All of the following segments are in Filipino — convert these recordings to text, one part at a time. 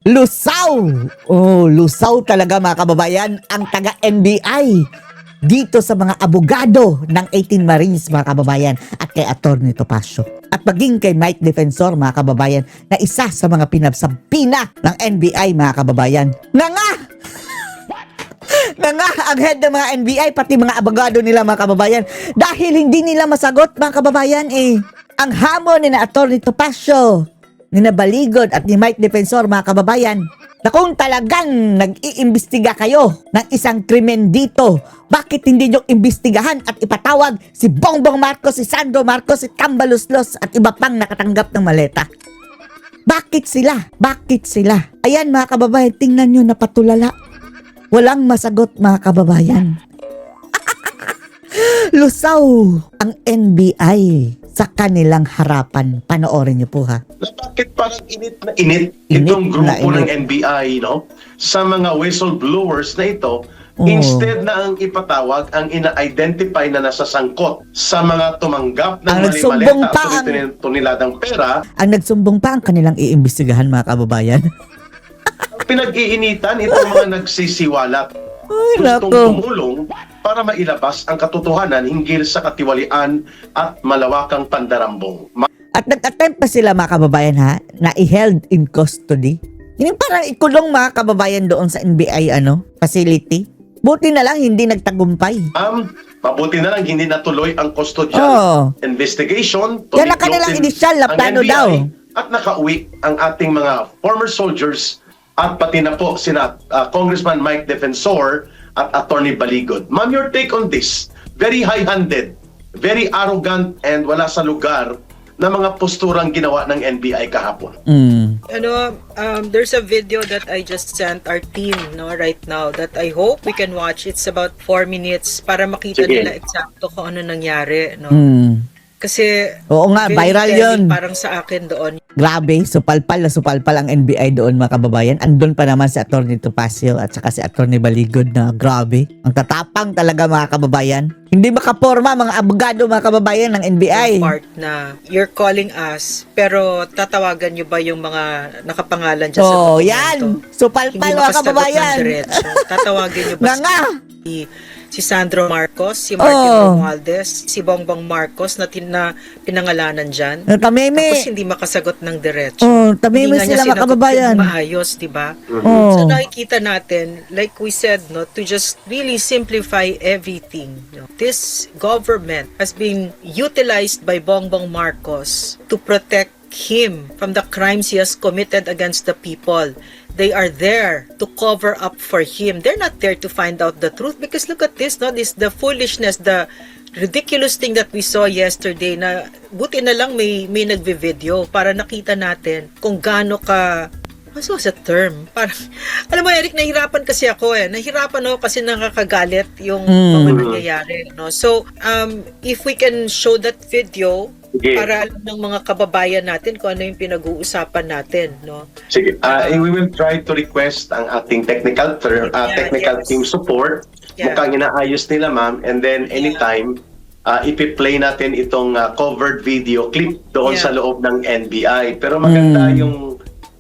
Lusaw! Oh, lusaw talaga mga kababayan ang taga-NBI dito sa mga abogado ng 18 Marines mga kababayan at kay Atty. Topacio. At maging kay Mike Defensor mga kababayan na isa sa mga pinagsampina ng NBI mga kababayan. Nga ang head ng mga NBI pati mga abogado nila mga kababayan dahil hindi nila masagot mga kababayan ang hamon ni na Atty. Topacio, ni na Baligod at ni Mike Defensor mga kababayan na kung talagang nag-iimbestiga kayo ng isang krimen dito, bakit hindi nyo imbestigahan at ipatawag si Bongbong Marcos, si Sandro Marcos, si Tambaluslos at iba pang nakatanggap ng maleta? Bakit sila? Bakit sila? Ayan mga kababayan, tingnan nyo napatulala. Walang masagot mga kababayan. Lusaw ang NBI sa kanilang harapan. Panoorin niyo po ha. Bakit parang init na init itong grupo ng NBI, no? Sa mga whistleblowers na ito, instead na ang ipatawag ang ina-identify na nasasangkot sa mga tumanggap ng mali-maleta at tuniladang pera. Ang nagsumbong pa ang kanilang iimbestigahan mga kababayan. Pinag-iinitan itong mga nagsisiwalat. Ay, Gustong nako. tumulong para mailabas ang katotohanan hinggil sa katiwalian at malawakang pandarambong. At nag-attempt pa sila mga kababayan ha, na i-held in custody. Yung parang ikulong mga kababayan doon sa NBI facility. Buti na lang hindi nagtagumpay. Mabuti na lang hindi natuloy ang custodial investigation. Yan ang kanilang inisyal na plano daw. At nakauwi ang ating mga former soldiers at pati na po sina Congressman Mike Defensor at Atty. Baligod. Ma'am, your take on this? Very high-handed, very arrogant, and wala sa lugar na mga posturang ginawa ng NBI kahapon. There's a video that I just sent our team right now that I hope we can watch. It's about 4 minutes para makita nila eksakto kung ano nangyari. Kasi oo nga, viral yun. Parang sa akin doon. Grabe, supalpal ang NBI doon mga kababayan. Andun pa naman si Atty. Topacio at saka si Atty. Baligod na grabe. Ang tatapang talaga mga kababayan. Hindi makaporma mga abogado mga kababayan ng NBI. Part na you're calling us pero tatawagan nyo ba yung mga nakapangalan dyan sa dokumento? Yan! Supalpal mga kababayan. Tatawagin nyo ba si Sandro Marcos, si Martin Romualdez, si Bongbong Marcos na pinangalanan dyan. Tameme. Tapos hindi makasagot ng diretso. Tameme sila mga kababayan. Maayos, di ba? So nakikita natin, like we said, to just really simplify everything. This government has been utilized by Bongbong Marcos to protect him from the crimes he has committed against the people. They are there to cover up for him. They're not there to find out the truth because look at this, this the foolishness, the ridiculous thing that we saw yesterday na buti na lang may nagvi-video para nakita natin kung gaano ka what was the term? Parang, alam mo Eric, nahirapan kasi ako Nahirapan ako kasi nakakagalit yung mga nangyayari. So, if we can show that video, para alam ng mga kababayan natin kung ano yung pinag-uusapan natin, Sige, we will try to request ang ating technical team support. Mukhang inaayos nila, ma'am. And then anytime, ipi-play natin itong covered video clip doon sa loob ng NBI. Pero maganda yung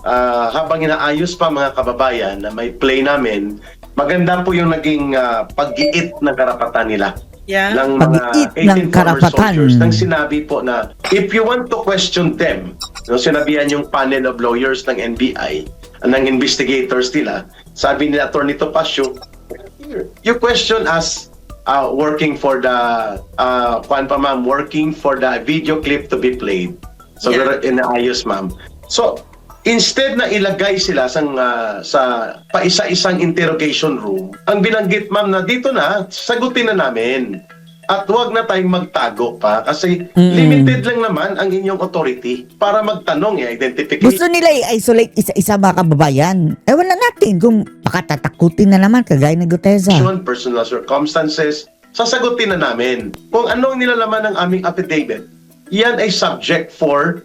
habang inaayos pa mga kababayan na may play namin, maganda po yung naging pag-iit ng karapatan nila. Ng mga 18 former soldiers nang sinabi po na if you want to question them, sinabihan yung panel of lawyers ng NBI, ng investigators nila, sabi ni Atty. Topacio, you question us working for the working for the video clip to be played. So inaayos, ma'am. So instead na ilagay sila sa paisa-isang interrogation room, ang binanggit, ma'am, na dito na, sagutin na namin. At huwag na tayong magtago pa kasi limited lang naman ang inyong authority para magtanong, identification. Gusto nila i-isolate isa-isa mga kababayan. Ewan na natin kung pakatatakutin na naman kagaya ng Guteza. Personal circumstances, sasagutin na namin. Kung anong nilalaman ng aming affidavit, yan ay subject for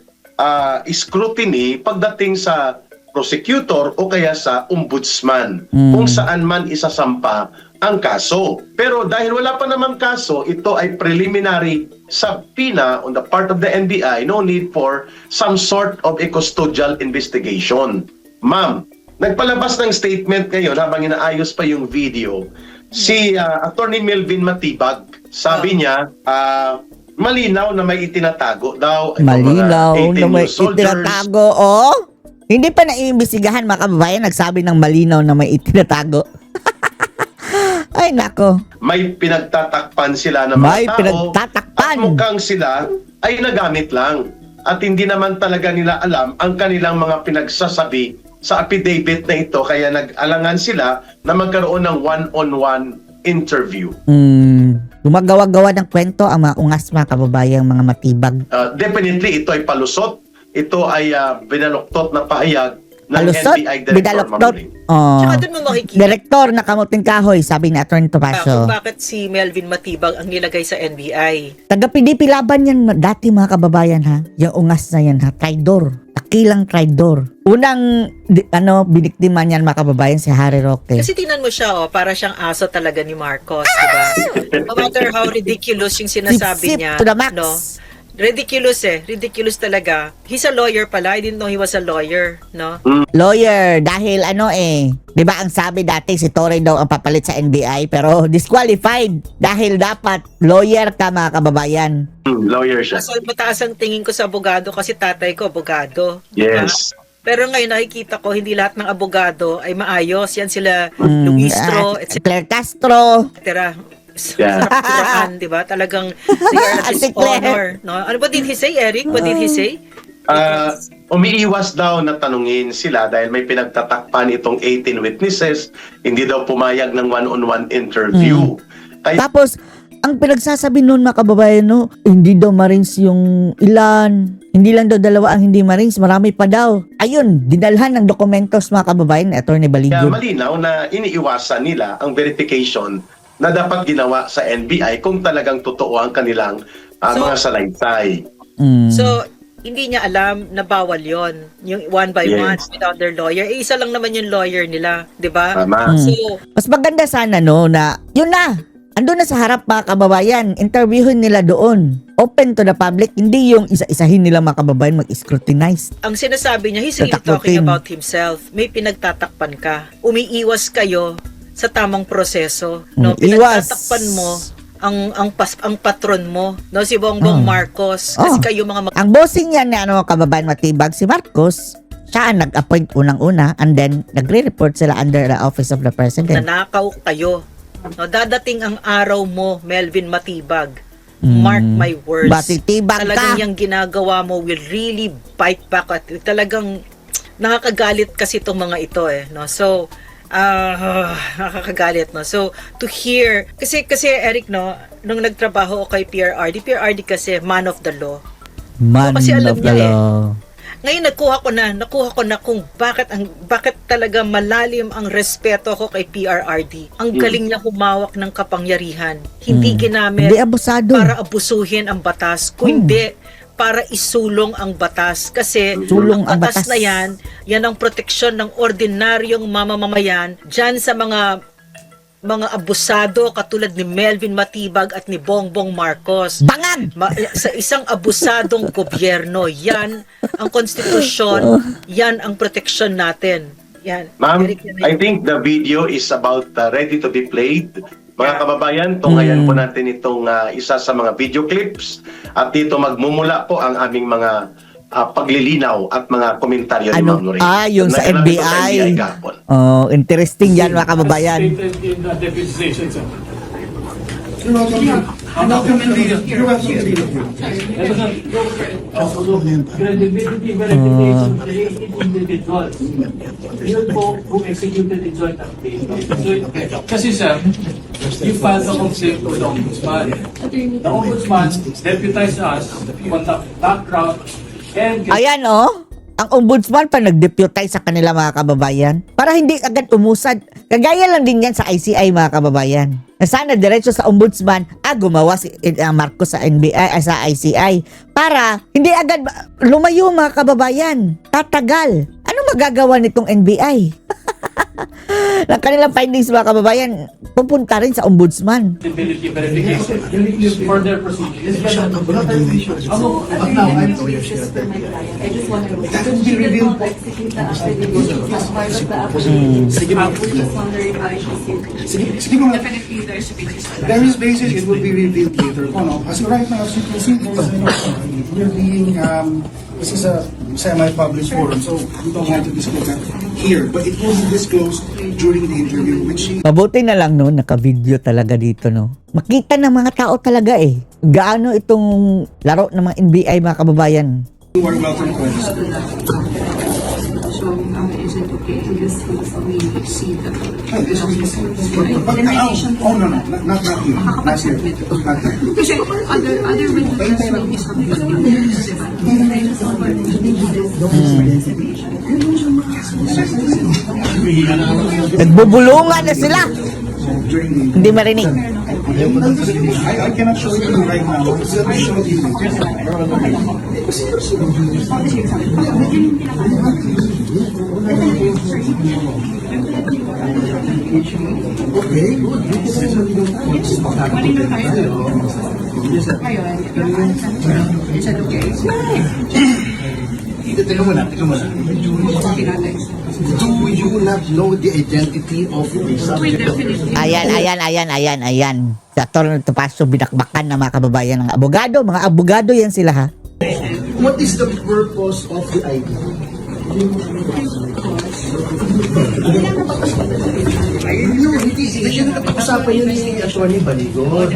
scrutiny pagdating sa prosecutor o kaya sa ombudsman kung saan man isasampa ang kaso. Pero dahil wala pa namang kaso, ito ay preliminary subpoena on the part of the NBI, no need for some sort of a custodial investigation. Ma'am, nagpalabas ng statement ngayon habang inaayos pa yung video. Si Attorney Melvin Matibag, sabi niya, malinaw na may itinatago daw. itong Malinaw mga 18 na may new soldiers. itinatago. Oh, hindi pa naiimbestigahan mga kababayan, nagsabi ng malinaw na may itinatago. Ay nako. May pinagtatakpan sila ng May mga tao. pinagtatakpan. At mukhang sila ay nagamit lang. At hindi naman talaga nila alam ang kanilang mga pinagsasabi sa affidavit na ito. Kaya nag-alangan sila na magkaroon ng one-on-one interview. Gumagawa-gawa ng kwento ang mga ungas mga kababayang mga matibag. Definitely, ito ay palusot. Ito ay binaluktot na pahayag ng Palusot, NBI Director bidaloktot. Mamuling. Tsaka doon mo makikita Direktor na Kamuting Kahoy, sabi ni Atty. kung Topacio. bakit si Melvin Matibag ang nilagay sa NBI. Taga-PDP laban yan dati mga kababayan ha. Yung ungas na yan ha. Traidor. Takilang traidor. Unang biniktima niyan mga kababayan si Harry Roque. Kasi tingnan mo siya, para siyang aso talaga ni Marcos, di ba? No matter how ridiculous yung sinasabi Sip-sip niya, to the max. no? Ridiculous Ridiculous talaga. He's a lawyer pala. I didn't know he was a lawyer, no? Lawyer, dahil di ba ang sabi dati si Torre daw ang papalit sa NBI pero disqualified dahil dapat lawyer ka mga kababayan. Lawyer siya. Mas mataas ang tingin ko sa abogado kasi tatay ko abogado. di ba? Yes. Pero ngayon nakikita ko hindi lahat ng abogado ay maayos. Yan sila Luistro, etc. Claire Castro. Yeah. Di ba? Talagang they are at his Si Claire. honor. No? Ano ba did he say, Eric? What did he say? Umiiwas daw na tanungin sila dahil may pinagtatakpan itong 18 witnesses. Hindi daw pumayag ng one-on-one interview. Kaya Tapos, ang pinagsasabi noon mga kababayan, hindi daw Marines yung ilan. Hindi lang daw dalawa ang hindi Marines, marami pa daw. Ayun, dinalhan ng dokumentos mga kababayan ni Atty. kaya Baligod. malinaw na iniiwasan nila ang verification na dapat ginawa sa NBI kung talagang totoo ang kanilang mga salaysay. So, hindi niya alam na bawal yon yung one by Yes. one without their lawyer. Isa lang naman yung lawyer nila, di ba? Tama. So, Mas maganda sana na yun na. Andun na sa harap mga kababayan, interviewin nila doon. Open to the public, hindi yung isa-isahin nila mga kababayan mag-scrutinize. ang sinasabi niya, he's really Tatakbutin. talking about himself. May pinagtatakpan ka. Umiiwas kayo sa tamang proseso. No? Iwas. Pinagtatakpan mo ang patron mo, no, si Bongbong Marcos, kasi kayo mga Ang bossing yan ni kababayan Matibag, si Marcos, siya ang nag-appoint unang-una and then nagre-report sila under the office of the president. nanakaw kayo. No, dadating ang araw mo, Melvin Matibag. Mark my words. Matitibag Talagang ka. yung ginagawa mo will really bite back at talagang nakakagalit kasi itong mga ito no. So nakakagalit no. So to hear kasi Eric no, nung nagtrabaho ako kay PRRD kasi man of the law. Man Kasi alam of the niya law. Ngayon nakuha ko na kung bakit talaga malalim ang respeto ko kay PRRD. Ang galing niya humawak ng kapangyarihan. Hindi ginamit Hindi abusado. para abusuhin ang batas, kundi para isulong ang batas. Kasi Sulong ang ang batas batas. na yan ang proteksyon ng ordinaryong mamamayan dyan sa mga abusado katulad ni Melvin Matibag at ni Bongbong Marcos. Bangag! Sa isang abusadong gobyerno, yan ang konstitusyon, yan ang proteksyon natin. Yan. Ma'am, Eric, yan I think the video is about ready to be played. Mga kababayan, tunghayan po natin itong isa sa mga video clips at dito magmumula po ang aming mga paglilinaw at mga komentaryo ni Ma'am Lorraine. Yung sa Naganap ito NBI. kahapon. Oh, interesting yan mga kababayan. Stated in the deputization, sir. You're welcome. You're welcome. Ito, sir. Credibility verification related individuals. Yun po who executed the joint application. Kasi, sir, you filed a complaint to the Ombudsman. The Ombudsman deputized us to conduct background and Ayan ang ombudsman pa nag-deputize sa kanila mga kababayan para hindi agad umusad. Kagaya lang din yan sa ICI mga kababayan. Na sana diretso sa ombudsman gumawa si Marcos sa NBI sa ICI para hindi agad lumayo mga kababayan. Tatagal. Ano magagawa nitong NBI? Ng kanilang findings mga kababayan, pupunta rin sa ombudsman. Ability verification for their procedures. But now I'm lawyer here. I just want to know. That will be revealed. Execute the affidavit. It's part of the affidavit. We're just wondering how it is. Sige mo. Definitely there should be just There is basis, it will be revealed later. No? As of right now, as you can see, we're being, this is a semi-public forum, so we don't want to disclose that here. But it will be disclosed during the interview, which she Mabuti na lang no, naka-video talaga dito no. Makita ng mga tao talaga eh. Gaano itong laro ng mga NBI mga kababayan. you are welcome to register. showing is it okay to disclose we see the But, oh no, not here. Not here. Not here. kasi other witnesses may be something I just want to Nagbubulungan na sila. During the Hindi marinig. I cannot show it to you right now. It's a show you. Okay, good. Teka muna. Do you not know the identity of the subject? Ayan. Sa Atty. Topacio, binakbakan ng mga kababayan ng abogado. Mga abogado yan sila ha. What is the purpose of the ID? No, hindi na napag-usapan yun ni Atty. Baligod.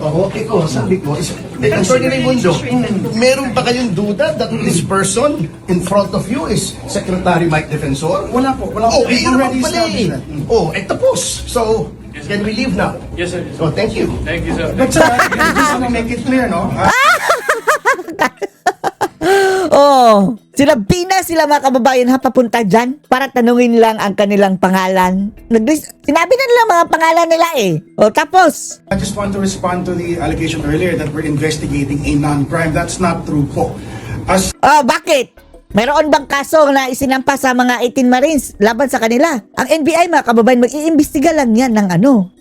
Oo, ikaw, sabi ko, Atty. Raimundo, meron ba kayong duda that this person in front of you is Secretary Mike Defensor? Wala po. Wala po. Oh, yun Already naman pala eh. established that. Oh, tapos. So, can we leave now? Yes, sir. Oh, thank you. Thank you, sir. But sir, I just want to make it clear, no? Oh, sinabi na sila mga kababayan ha papunta dyan para tanungin lang ang kanilang pangalan. Sinabi na nila mga pangalan nila eh. O tapos, I just want to respond to the allegation earlier that we're investigating a non-crime. That's not true po. As bakit? Mayroon bang kaso na isinampa sa mga 18 Marines laban sa kanila? Ang NBI mga kababayan, mag-iimbestiga lang yan ng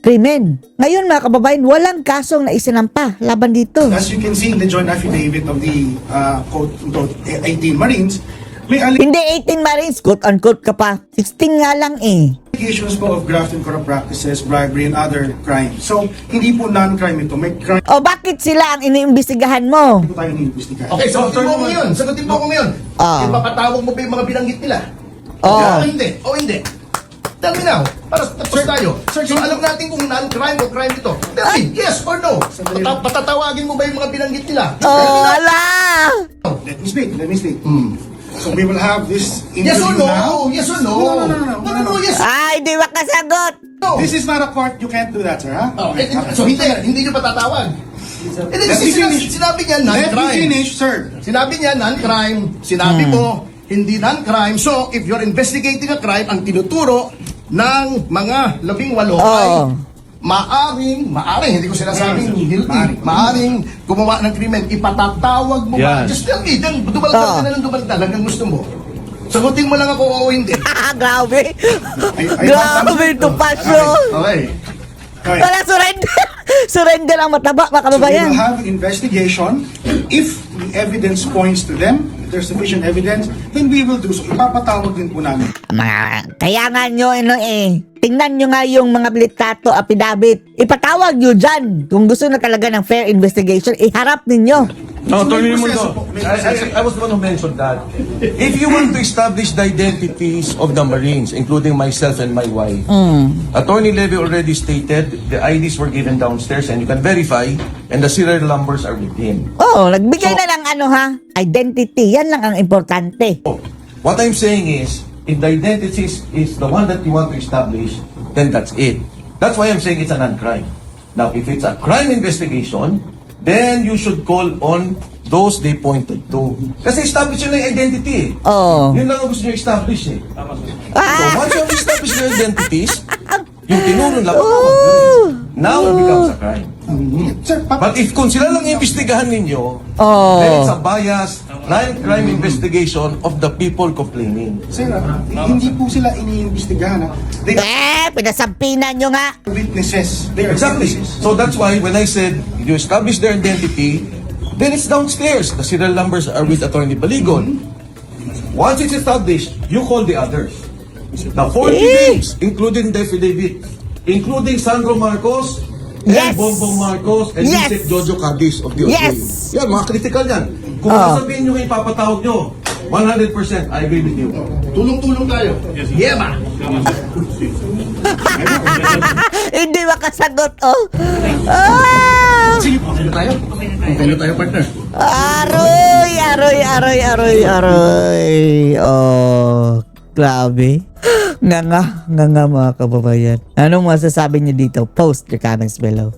krimen. Ngayon mga kababayan, walang kasong na isinampa laban dito. as you can see in the joint affidavit of the quote-unquote 18 Marines, may Hindi 18 Marines, quote-unquote ka pa. 16 nga lang eh. allegations po of graft and corrupt practices, bribery, and other crimes. So, hindi po non-crime ito. May crime O bakit sila ang iniimbestigahan mo? po tayo iniimbestigahan. Okay, sagutin mo ko ngayon. Sagutin mo ko ngayon. Ah. Ipapatawag mo ba yung mga binanggit nila? Oh. O hindi? O hindi? Tell me now. Para tapos tayo. So alam natin kung non-crime o crime ito. Tell me, yes or no? Patatawagin mo ba yung mga binanggit nila? Oh, ala! Let me speak. So, we will have this Yes or interview no? now. Yes or no? No, yes. Ay, di makasagot! No. This is not a court. You can't do that, sir. Ha? Oh, so hindi nyo patatawag. Hindi Let kasi me finish. sinabi niya Let me non-crime. finish, sir. Sinabi niya non-crime. Sinabi mo hindi non-crime. So if you're investigating a crime, ang tinuturo ng mga 18 ay maaring, hindi ko sinasabing guilty, maaring gumawa ng krimen, ipatatawag mo ba? Just tell me, then dumaldag ka na ng dumaldag hanggang gusto mo. Sagutin mo lang ako o hindi. Grabe! I- Grabe ito, Pasyo! Okay. Okay. Wala, surrender! Surrender ang mataba, mga So we kababayan. will have investigation. If the evidence points to them, if there's sufficient evidence, then we will do so. Ipapatawag din po namin. Kaya nga nyo, tingnan nyo nga yung mga litrato, affidavit. Ipatawag nyo dyan. Kung gusto na talaga ng fair investigation, iharap ninyo. No, Attorney May Raimundo, proseso po. May I was the one who mentioned that. If you want to establish the identities of the Marines, including myself and my wife, Attorney Levy already stated the IDs were given downstairs and you can verify and the serial numbers are with him. Oo, nagbigay na ng identity. Yan lang ang importante. What I'm saying is, if the identities is the one that you want to establish, then that's it. That's why I'm saying it's a non-crime. Now, if it's a crime investigation, then you should call on those they pointed to. Kasi establish yun na yung identity eh. Oo. Yun lang ang gusto nyo establish eh. So once you have established your identities, yung tinuro lang, now it becomes a crime. Sir, But if kung sila lang imbestigahan ninyo, Oh. then it's a bias crime investigation of the people complaining. Sir, hindi po sila iniimbestigahan. They are Pinasampinan nyo nga. witnesses. They are Exactly. witnesses. So that's why when I said you establish their identity, then it's downstairs. The serial numbers are with Attorney Baligon. Once it's established, you call the others. The 40 names, including the affidavit, including Sandro Marcos, Yes. and Bongbong Marcos, and Yes. Yusek Jojo Cadiz of the OJ. Yes. Yan, mga critical yan. Kung sasabihin nyo yung ipapatawag nyo, 100%, I agree with you. Tulong-tulong tayo. Yeah, ba? Hindi makasagot, oh. Ah! Sige po, okay na tayo. Okay na tayo, partner. Aroy, aroy, aroy, aroy, aroy. Oh, grabe. Nga mga kababayan. Anong masasabi niyo dito? Post your comments below.